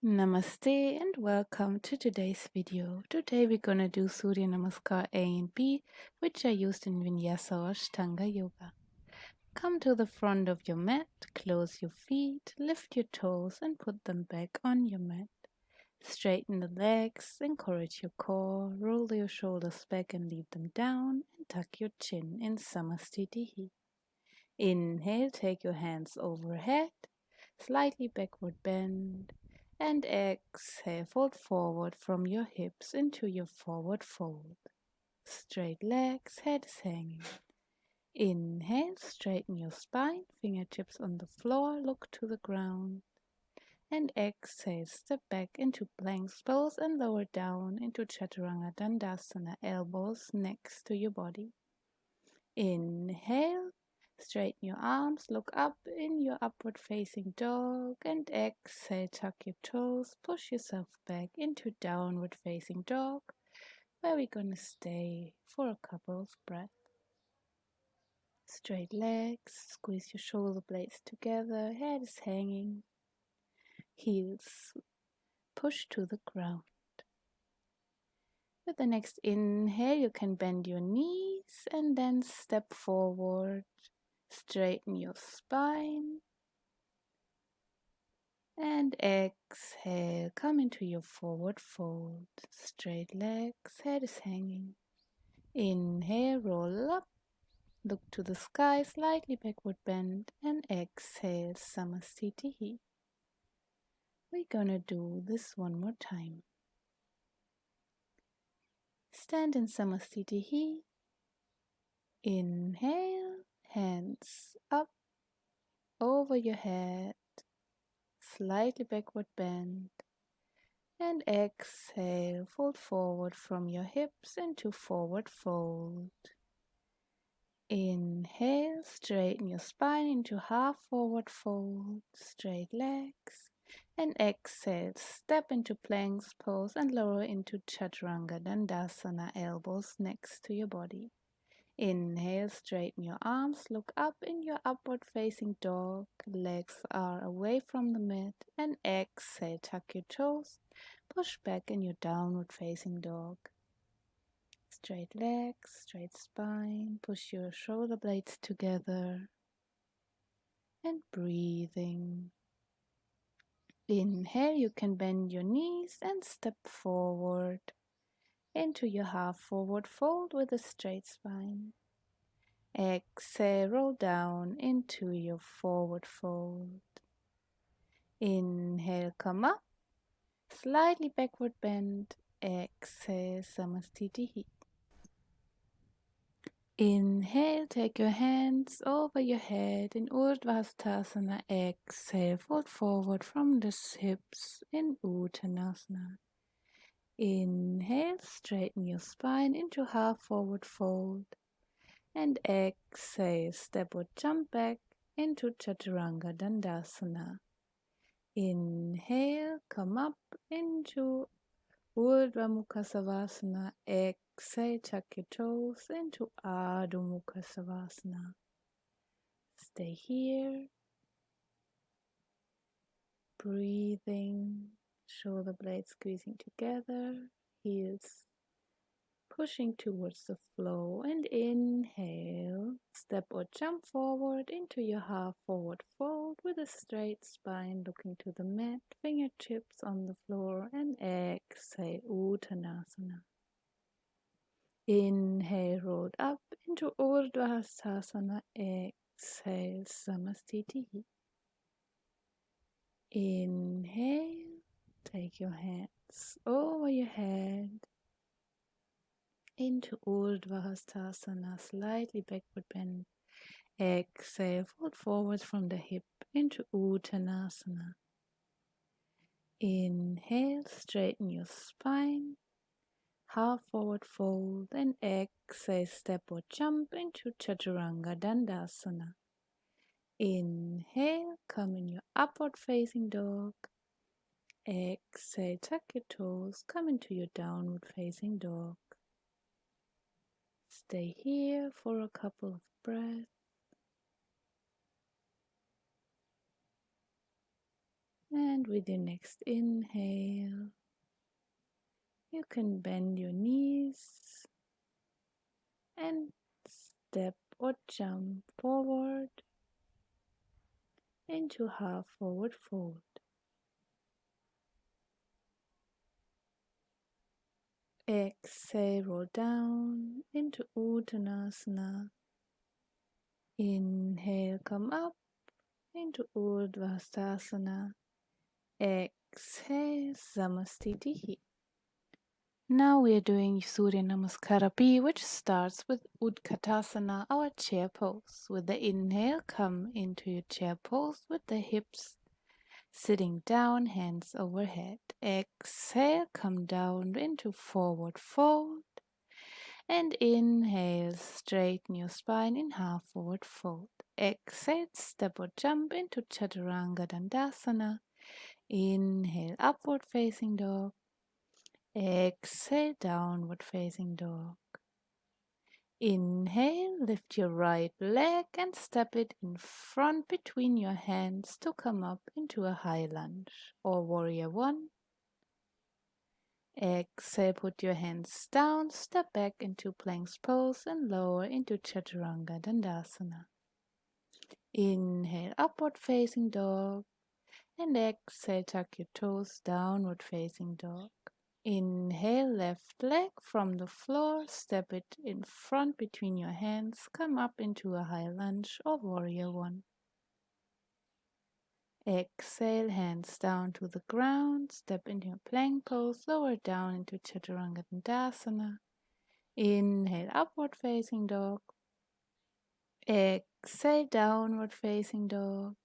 Namaste and welcome to today's video. Today we're gonna do Surya Namaskar A and B, which are used in Vinyasa or Ashtanga Yoga. Come to the front of your mat, close your feet, lift your toes and put them back on your mat. Straighten the legs, encourage your core, roll your shoulders back and leave them down, and tuck your chin in Samastitihi. Inhale, take your hands overhead, slightly backward bend, and exhale, fold forward from your hips into your forward fold. Straight legs, head is hanging. Inhale, straighten your spine, fingertips on the floor, look to the ground. And exhale, step back into plank pose and lower down into Chaturanga Dandasana, elbows next to your body. Inhale, straighten your arms, look up in your upward facing dog, and exhale, tuck your toes, push yourself back into downward facing dog, where we're gonna stay for a couple of breaths. Straight legs, squeeze your shoulder blades together, head is hanging, heels push to the ground. With the next inhale, you can bend your knees and then step forward. Straighten your spine. And exhale, come into your forward fold. Straight legs, head is hanging. Inhale, roll up. Look to the sky, slightly backward bend. And exhale, Samastitihi. We're gonna do this one more time. Stand in Samastitihi. Inhale, hands up over your head, slightly backward bend, and exhale, fold forward from your hips into forward fold. Inhale, straighten your spine into half forward fold, straight legs, and exhale, step into plank pose and lower into Chaturanga Dandasana, elbows next to your body. Inhale, straighten your arms, look up in your upward facing dog, legs are away from the mat, and exhale, tuck your toes, push back in your downward facing dog. Straight legs, straight spine, push your shoulder blades together, and breathing. Inhale, you can bend your knees and step forward into your half forward fold with a straight spine. Exhale, roll down into your forward fold. Inhale, come up, slightly backward bend. Exhale, Samastitihi. Inhale, take your hands over your head in Urdhva. Exhale, fold forward from the hips in Uttanasana. Inhale, straighten your spine into half forward fold. And exhale, step or jump back into Chaturanga Dandasana. Inhale, come up into Urdhva Mukha Savasana. Exhale, tuck your toes into Adho Mukha Savasana. Stay here, breathing, shoulder blades squeezing together, heels pushing towards the flow, and inhale, step or jump forward into your half forward fold with a straight spine looking to the mat, fingertips on the floor, and exhale, Uttanasana. Inhale, rolled up into Urdhva Hastasana. Exhale, Samastitihi. Inhale, take your hands over your head into Urdhva Hastasana, slightly backward bend. Exhale, fold forward from the hip into Uttanasana. Inhale, straighten your spine, half forward fold, and exhale, step or jump into Chaturanga Dandasana. Inhale, come in your upward facing dog. Exhale, tuck your toes, come into your downward facing dog. Stay here for a couple of breaths. And with your next inhale, you can bend your knees and step or jump forward into half forward fold. Exhale, roll down into Uttanasana. Inhale, come up into Urdhva. Exhale, Samastitihi. Now we are doing Surya Namaskar, which starts with Utkatasana, our chair pose. With the inhale, come into your chair pose with the hips sitting down, hands overhead. Exhale, come down into forward fold. And inhale, straighten your spine in half forward fold. Exhale, step or jump into Chaturanga Dandasana. Inhale, upward facing dog. Exhale, downward facing dog. Inhale, lift your right leg and step it in front between your hands to come up into a high lunge or warrior one. Exhale, put your hands down, step back into plank's pose and lower into Chaturanga Dandasana. Inhale, upward facing dog, and exhale, tuck your toes, downward facing dog. Inhale, left leg from the floor, step it in front between your hands, come up into a high lunge or warrior one. Exhale, hands down to the ground, step into your plank pose, lower down into Chaturanga Dandasana. Inhale, upward facing dog. Exhale, downward facing dog.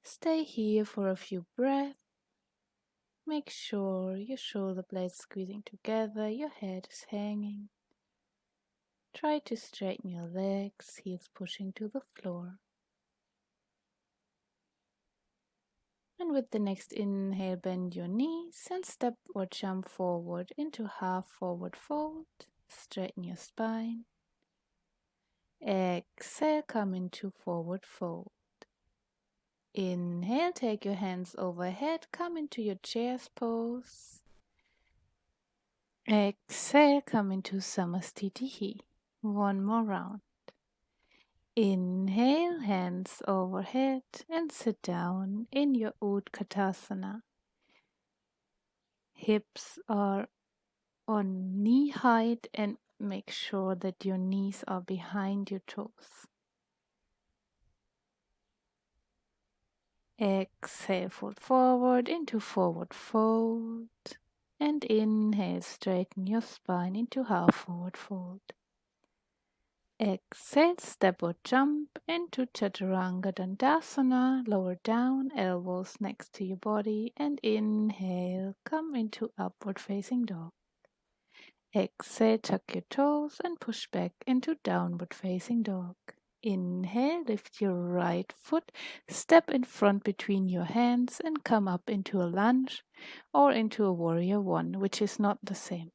Stay here for a few breaths. Make sure your shoulder blades squeezing together, your head is hanging. Try to straighten your legs, heels pushing to the floor. And with the next inhale, bend your knees and step or jump forward into half forward fold. Straighten your spine. Exhale, come into forward fold. Inhale, take your hands overhead, come into your chair's pose. Exhale, come into Samastitihi. One more round. Inhale, hands overhead and sit down in your Utkatasana. Hips are on knee height and make sure that your knees are behind your toes. Exhale, fold forward into forward fold. And inhale, straighten your spine into half forward fold. Exhale, step or jump into Chaturanga Dandasana. Lower down, elbows next to your body. And inhale, come into upward facing dog. Exhale, tuck your toes and push back into downward facing dog. Inhale, lift your right foot, step in front between your hands and come up into a lunge or into a warrior one, which is not the same.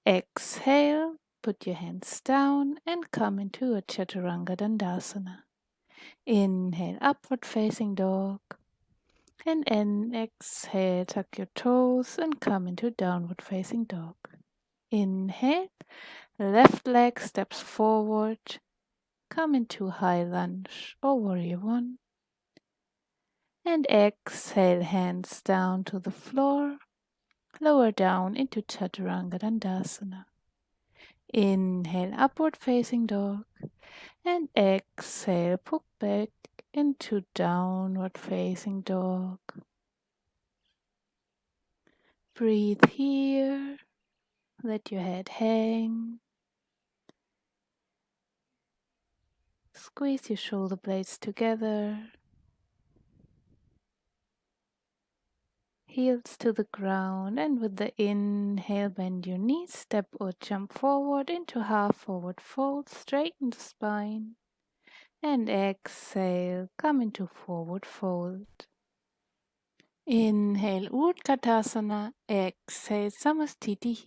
Exhale, put your hands down and come into a Chaturanga Dandasana. Inhale, upward facing dog. And exhale, tuck your toes and come into downward facing dog. Inhale, left leg steps forward, come into high lunge or warrior one. And exhale, hands down to the floor, lower down into Chaturanga Dandasana. Inhale, upward facing dog, and exhale, put back into downward facing dog. Breathe here, let your head hang. Squeeze your shoulder blades together. Heels to the ground, and with the inhale, bend your knees, step or jump forward into half forward fold, straighten the spine. And exhale, come into forward fold. Inhale, Utkatasana. Exhale, Samastitihi.